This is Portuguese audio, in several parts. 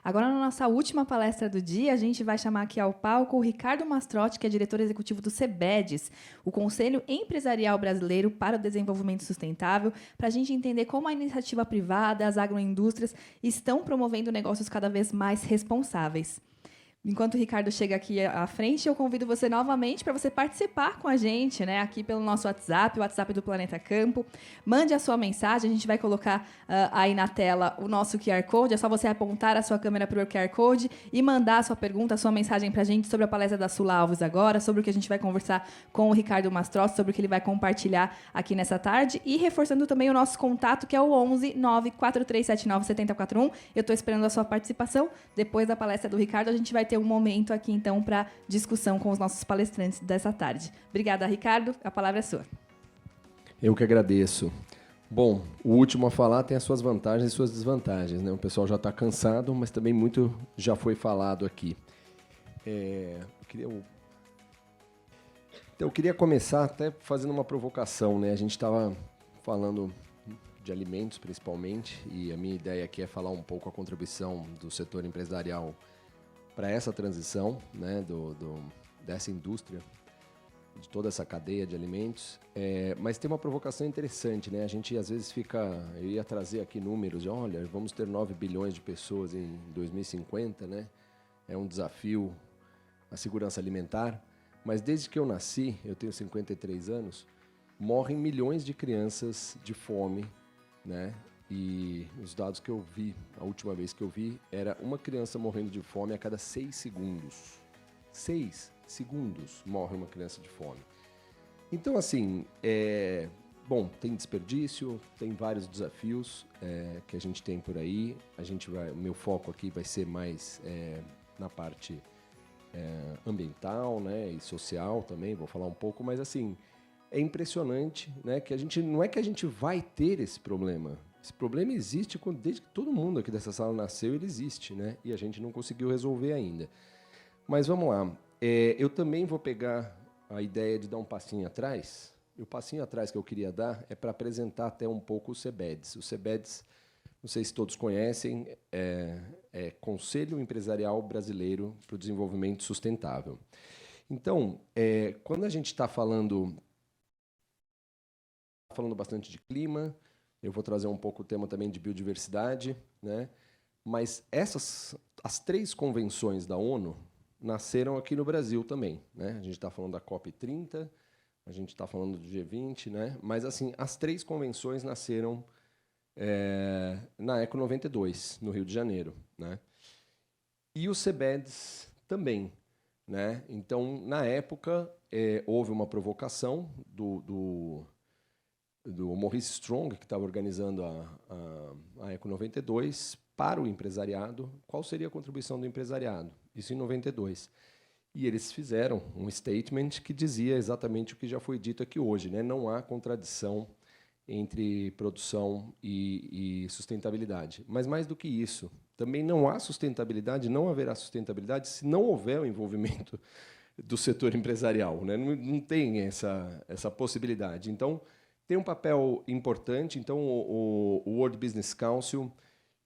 Agora, na nossa última palestra do dia, a gente vai chamar aqui ao palco o Ricardo Mastrotti, que é diretor executivo do CEBEDES, o Conselho Empresarial Brasileiro para o Desenvolvimento Sustentável, para a gente entender como a iniciativa privada, as agroindústrias estão promovendo negócios cada vez mais responsáveis. Enquanto o Ricardo chega aqui à frente, eu convido você novamente para você participar com a gente, né, aqui pelo nosso WhatsApp, o WhatsApp do Planeta Campo. Mande a sua mensagem, a gente vai colocar aí na tela o nosso QR Code. É só você apontar a sua câmera para o QR Code e mandar a sua pergunta, a sua mensagem para a gente sobre a palestra da Sula Alves agora, sobre o que a gente vai conversar com o Ricardo Mastrotti, sobre o que ele vai compartilhar aqui nessa tarde. E reforçando também o nosso contato, que é o 11 94379 7041. Eu estou esperando a sua participação. Depois da palestra do Ricardo, a gente vai ter um momento aqui, então, para discussão com os nossos palestrantes dessa tarde. Obrigada, Ricardo. A palavra é sua. Eu que agradeço. Bom, o último a falar tem as suas vantagens e suas desvantagens, né? O pessoal já está cansado, mas também muito já foi falado aqui. Eu queria começar até fazendo uma provocação, né? A gente estava falando de alimentos, principalmente, e a minha ideia aqui é falar um pouco a contribuição do setor empresarial para essa transição, né, dessa indústria, de toda essa cadeia de alimentos. Mas tem uma provocação interessante, né? A gente às vezes eu ia trazer aqui números de, olha, vamos ter 9 bilhões de pessoas em 2050, né? É um desafio a segurança alimentar, mas desde que eu nasci, eu tenho 53 anos, morrem milhões de crianças de fome, né? E os dados que eu vi, a última vez que eu vi, era uma criança morrendo de fome a cada 6 segundos. 6 segundos morre uma criança de fome. Então, assim, bom, tem desperdício, tem vários desafios que a gente tem por aí. O meu foco aqui vai ser mais na parte ambiental, né, e social também, vou falar um pouco, mas assim, é impressionante, né, que não é que a gente vai ter esse problema. Esse problema existe desde que todo mundo aqui dessa sala nasceu, ele existe, né? E a gente não conseguiu resolver ainda. Mas vamos lá. Eu também vou pegar a ideia de dar um passinho atrás. E o passinho atrás que eu queria dar é para apresentar até um pouco o CEBEDES. O CEBEDES, não sei se todos conhecem, é Conselho Empresarial Brasileiro para o Desenvolvimento Sustentável. Então, quando a gente está falando bastante de clima, eu vou trazer um pouco o tema também de biodiversidade, né? Mas as 3 convenções da ONU nasceram aqui no Brasil também, né? A gente está falando da COP30, a gente está falando do G20, né? Mas assim, as 3 convenções nasceram na Eco 92, no Rio de Janeiro, né? E o CEBEDES também, né? Então, na época, houve uma provocação do Maurice Strong, que estava organizando a Eco 92, para o empresariado. Qual seria a contribuição do empresariado? Isso em 92. E eles fizeram um statement que dizia exatamente o que já foi dito aqui hoje, né? Não há contradição entre produção e sustentabilidade. Mas, mais do que isso, também não há sustentabilidade, não haverá sustentabilidade se não houver o envolvimento do setor empresarial, né? Não tem essa possibilidade. Então, tem um papel importante. Então, o World Business Council,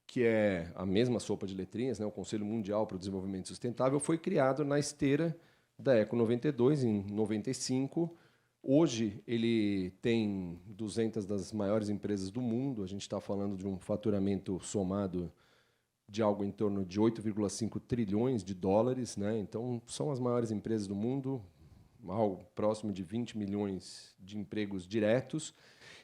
que é a mesma sopa de letrinhas, né, o Conselho Mundial para o Desenvolvimento Sustentável, foi criado na esteira da Eco 92, em 95. Hoje, ele tem 200 das maiores empresas do mundo. A gente está falando de um faturamento somado de algo em torno de 8,5 trilhões de dólares, né? Então, são as maiores empresas do mundo, algo próximo de 20 milhões de empregos diretos.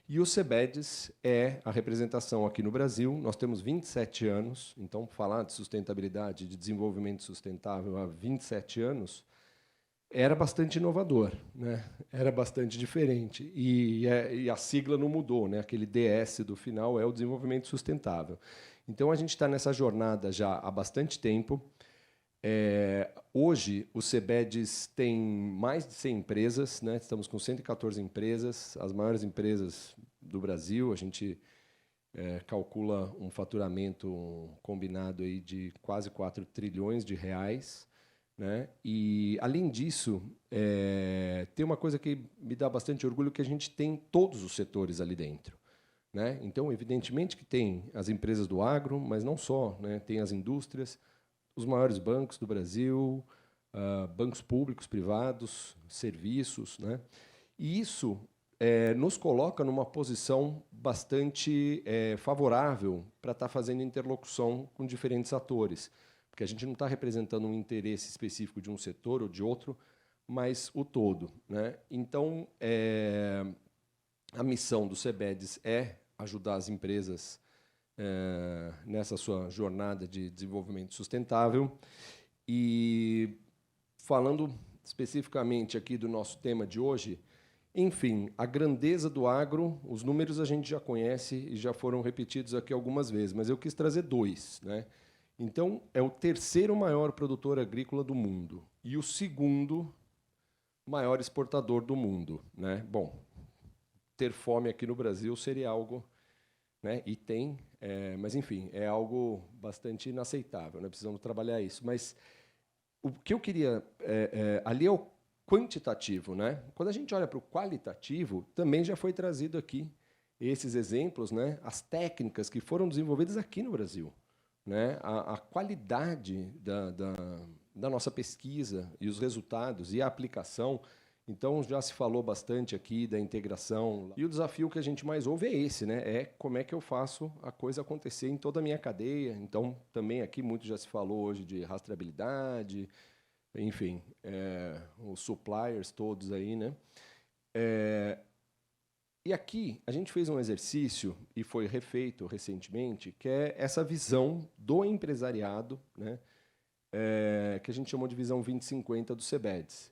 E o CEBEDES é a representação aqui no Brasil. Nós temos 27 anos, então falar de sustentabilidade, de desenvolvimento sustentável há 27 anos era bastante inovador, né? Era bastante diferente. E a sigla não mudou, né? Aquele DS do final é o desenvolvimento sustentável. Então, a gente está nessa jornada já há bastante tempo. Hoje, o CEBEDES tem mais de 100 empresas, né? Estamos com 114 empresas, as maiores empresas do Brasil. A gente calcula um faturamento combinado aí de quase 4 trilhões de reais, né? E, além disso, tem uma coisa que me dá bastante orgulho, que a gente tem todos os setores ali dentro, né? Então, evidentemente que tem as empresas do agro, mas não só, né? Tem as indústrias, os maiores bancos do Brasil, bancos públicos, privados, serviços, né? E isso nos coloca numa posição bastante favorável para estar fazendo interlocução com diferentes atores, porque a gente não está representando um interesse específico de um setor ou de outro, mas o todo, né? Então, a missão do CBEDS é ajudar as empresas nessa sua jornada de desenvolvimento sustentável. E, falando especificamente aqui do nosso tema de hoje, enfim, a grandeza do agro, os números a gente já conhece e já foram repetidos aqui algumas vezes, mas eu quis trazer dois, né? Então, é o terceiro maior produtor agrícola do mundo e o segundo maior exportador do mundo, né? Bom, ter fome aqui no Brasil seria algo, né? E tem, mas enfim, é algo bastante inaceitável, né? Precisamos trabalhar isso. Mas o que eu queria ali é o quantitativo, né? Quando a gente olha para o qualitativo, também já foi trazido aqui esses exemplos, né? As técnicas que foram desenvolvidas aqui no Brasil, né? A qualidade da nossa pesquisa e os resultados e a aplicação. Então, já se falou bastante aqui da integração. E o desafio que a gente mais ouve é esse, né? É como é que eu faço a coisa acontecer em toda a minha cadeia. Então, também aqui muito já se falou hoje de rastreabilidade, enfim, os suppliers todos aí, né? E aqui a gente fez um exercício, e foi refeito recentemente, que é essa visão do empresariado, né? Que a gente chamou de visão 2050 do CBEDS.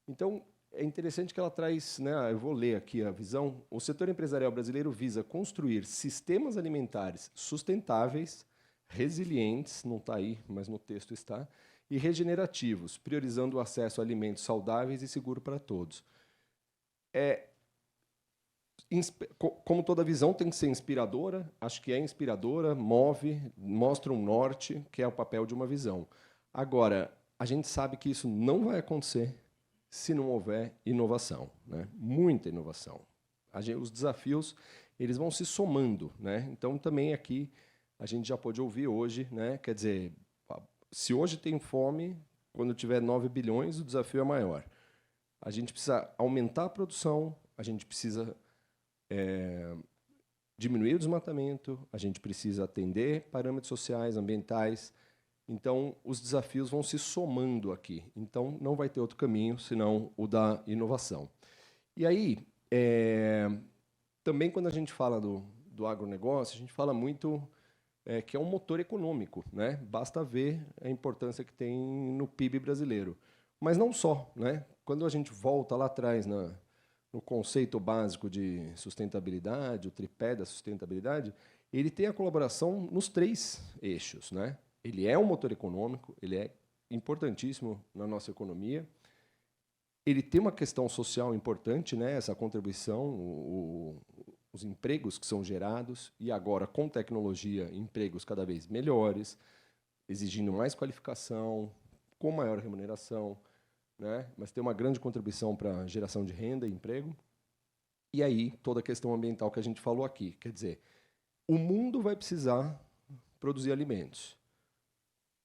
Então, é interessante que ela traz, né, eu vou ler aqui a visão, o setor empresarial brasileiro visa construir sistemas alimentares sustentáveis, resilientes, não está aí, mas no texto está, e regenerativos, priorizando o acesso a alimentos saudáveis e seguros para todos. Como toda visão tem que ser inspiradora, acho que é inspiradora, move, mostra um norte, que é o papel de uma visão. Agora, a gente sabe que isso não vai acontecer se não houver inovação, né? Muita inovação. Os desafios eles vão se somando, né? Então, também aqui, a gente já pôde ouvir hoje, né? Quer dizer, se hoje tem fome, quando tiver 9 bilhões, o desafio é maior. A gente precisa aumentar a produção, a gente precisa diminuir o desmatamento, a gente precisa atender parâmetros sociais, ambientais. Então, os desafios vão se somando aqui. Então, não vai ter outro caminho senão o da inovação. E aí, também quando a gente fala do agronegócio, a gente fala muito que é um motor econômico, né? Basta ver a importância que tem no PIB brasileiro. Mas não só, né? Quando a gente volta lá atrás no conceito básico de sustentabilidade, o tripé da sustentabilidade, ele tem a colaboração nos 3 eixos, né? Ele é um motor econômico, ele é importantíssimo na nossa economia. Ele tem uma questão social importante, né? Essa contribuição, os empregos que são gerados, e agora, com tecnologia, empregos cada vez melhores, exigindo mais qualificação, com maior remuneração, né? Mas tem uma grande contribuição para a geração de renda e emprego. E aí, toda a questão ambiental que a gente falou aqui. Quer dizer, o mundo vai precisar produzir alimentos.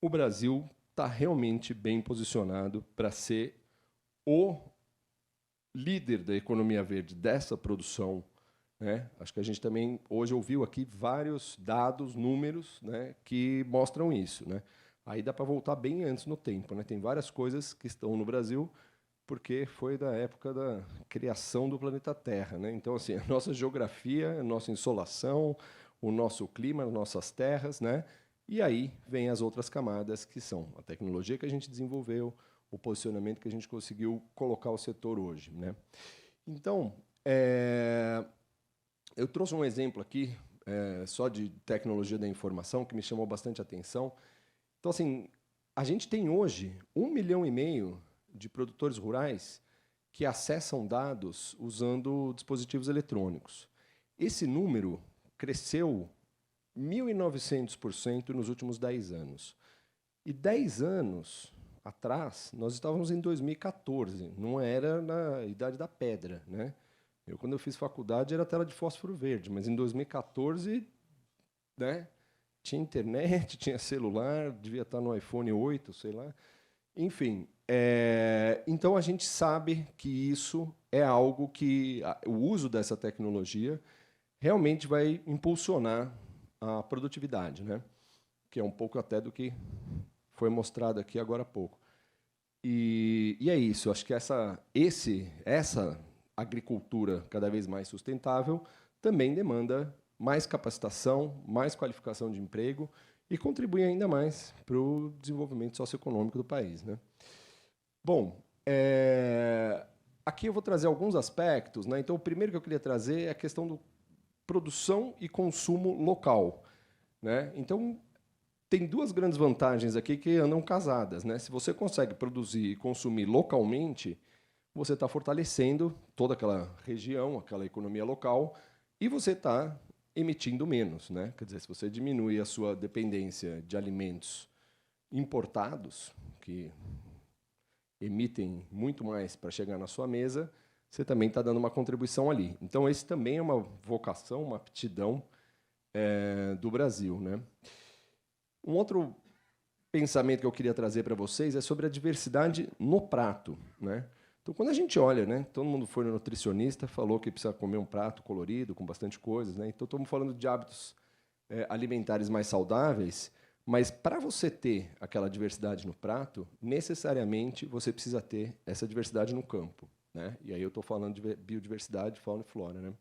O Brasil está realmente bem posicionado para ser o líder da economia verde dessa produção, né? Acho que a gente também hoje ouviu aqui vários dados, números, né, que mostram isso, né? Aí dá para voltar bem antes no tempo, né? Tem várias coisas que estão no Brasil porque foi da época da criação do planeta Terra, né? Então, assim, a nossa geografia, a nossa insolação, o nosso clima, as nossas terras, né? E aí vem as outras camadas, que são a tecnologia que a gente desenvolveu, o posicionamento que a gente conseguiu colocar o setor hoje, né? Então, eu trouxe um exemplo aqui, só de tecnologia da informação, que me chamou bastante atenção. Então, assim, a gente tem hoje 1,5 milhão de produtores rurais que acessam dados usando dispositivos eletrônicos. Esse número cresceu 1.900% nos últimos 10 anos. E 10 anos atrás, nós estávamos em 2014, não era na Idade da Pedra, né? Quando eu fiz faculdade, era tela de fósforo verde, mas em 2014, né, tinha internet, tinha celular, devia estar no iPhone 8, sei lá. Enfim, então a gente sabe que isso é algo que o uso dessa tecnologia realmente vai impulsionar a produtividade, né? Que é um pouco até do que foi mostrado aqui agora há pouco. E é isso, acho que essa agricultura cada vez mais sustentável também demanda mais capacitação, mais qualificação de emprego e contribui ainda mais para o desenvolvimento socioeconômico do país, né? Bom, aqui eu vou trazer alguns aspectos, né? Então, o primeiro que eu queria trazer é a questão do produção e consumo local, né? Então, tem duas grandes vantagens aqui que andam casadas, né? Se você consegue produzir e consumir localmente, você está fortalecendo toda aquela região, aquela economia local, e você está emitindo menos, né? Quer dizer, se você diminui a sua dependência de alimentos importados, que emitem muito mais para chegar na sua mesa, você também está dando uma contribuição ali. Então, esse também é uma vocação, uma aptidão do Brasil, né? Um outro pensamento que eu queria trazer para vocês é sobre a diversidade no prato, né? Então, quando a gente olha, né, todo mundo foi no nutricionista, falou que precisa comer um prato colorido, com bastante coisas, né? Então, estamos falando de hábitos alimentares mais saudáveis, mas para você ter aquela diversidade no prato, necessariamente você precisa ter essa diversidade no campo, né? E aí eu estou falando de biodiversidade, fauna e flora, né?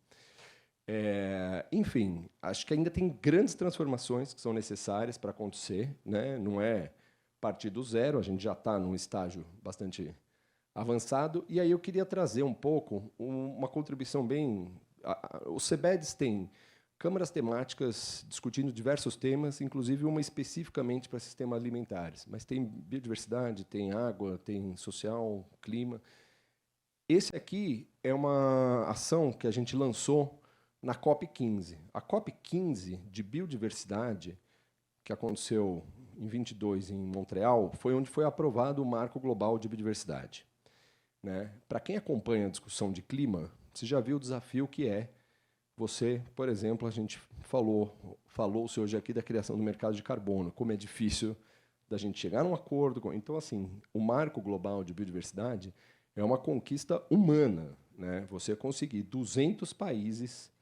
Enfim, acho que ainda tem grandes transformações que são necessárias para acontecer, né? Não é partir do zero, a gente já está num estágio bastante avançado. E aí eu queria trazer um pouco uma contribuição bem... Os CBEDs têm câmaras temáticas discutindo diversos temas, inclusive uma especificamente para sistemas alimentares. Mas tem biodiversidade, tem água, tem social, clima. Esse aqui é uma ação que a gente lançou na COP15. A COP15 de biodiversidade, que aconteceu em 22 em Montreal, foi onde foi aprovado o Marco Global de Biodiversidade, né? Para quem acompanha a discussão de clima, você já viu o desafio que é você, por exemplo, a gente falou-se hoje aqui da criação do mercado de carbono, como é difícil da gente chegar a um acordo. Então, assim, o Marco Global de Biodiversidade é uma conquista humana, né? Você conseguir 200 países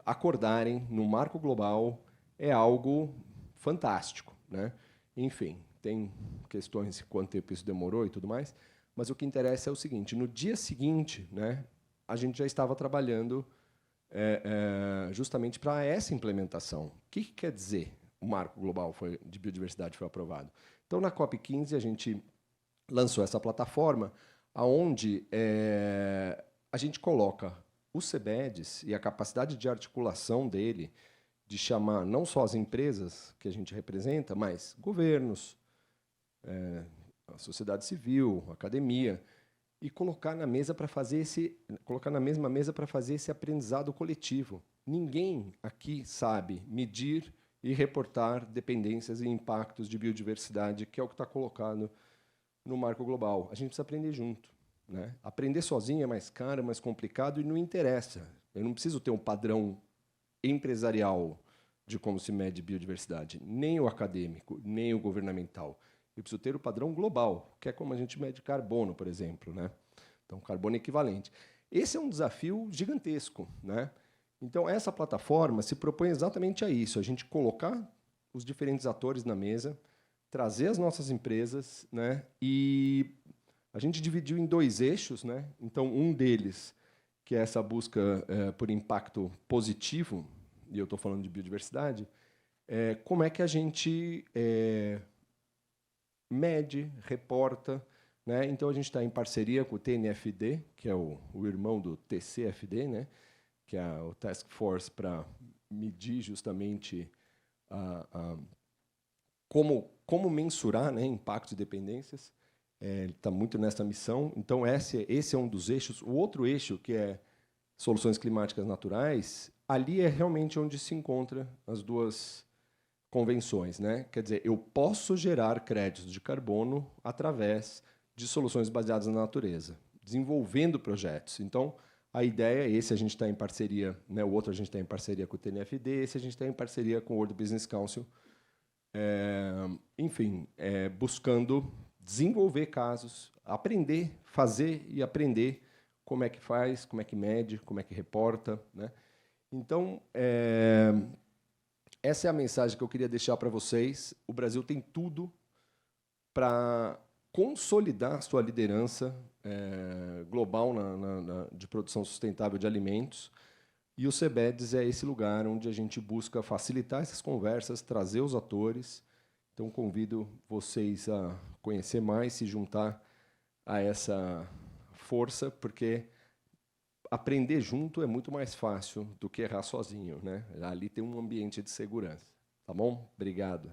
acordarem no marco global é algo fantástico, né? Enfim, tem questões de quanto tempo isso demorou e tudo mais, mas o que interessa é o seguinte: no dia seguinte, né, a gente já estava trabalhando justamente para essa implementação. O que quer dizer o marco global de biodiversidade foi aprovado? Então, na COP15, a gente lançou essa plataforma onde a gente coloca os CBEDs e a capacidade de articulação dele, de chamar não só as empresas que a gente representa, mas governos, a sociedade civil, a academia, e colocar na mesa para fazer colocar na mesma mesa para fazer esse aprendizado coletivo. Ninguém aqui sabe medir e reportar dependências e impactos de biodiversidade, que é o que está colocado no marco global. A gente precisa aprender junto, né? Aprender sozinho é mais caro, é mais complicado e não interessa. Eu não preciso ter um padrão empresarial de como se mede biodiversidade, nem o acadêmico, nem o governamental. Eu preciso ter o padrão global, que é como a gente mede carbono, por exemplo, né? Então, carbono equivalente. Esse é um desafio gigantesco, né? Então, essa plataforma se propõe exatamente a isso, a gente colocar os diferentes atores na mesa, trazer as nossas empresas, né? E a gente dividiu em 2 eixos, né? Então, um deles, que é essa busca por impacto positivo, e eu estou falando de biodiversidade, como é que a gente mede, reporta, né? Então, a gente está em parceria com o TNFD, que é o irmão do TCFD, né? Que é o Task Force para medir justamente como mensurar, né, impactos e dependências. Ele está muito nessa missão. Então, esse é um dos eixos. O outro eixo, que é soluções climáticas naturais, ali é realmente onde se encontram as duas convenções, né? Quer dizer, eu posso gerar créditos de carbono através de soluções baseadas na natureza, desenvolvendo projetos. Então, A ideia, esse a gente está em parceria, né, o outro a gente está em parceria com o TNFD, esse a gente está em parceria com o World Business Council, enfim, buscando desenvolver casos, aprender, fazer e aprender como é que faz, como é que mede, como é que reporta, né? Então, essa é a mensagem que eu queria deixar para vocês. O Brasil tem tudo para consolidar sua liderança global de produção sustentável de alimentos. E o CBEDS é esse lugar onde a gente busca facilitar essas conversas, trazer os atores. Então, convido vocês a conhecer mais, se juntar a essa força, porque aprender junto é muito mais fácil do que errar sozinho, né? Ali tem um ambiente de segurança. Tá bom? Obrigado.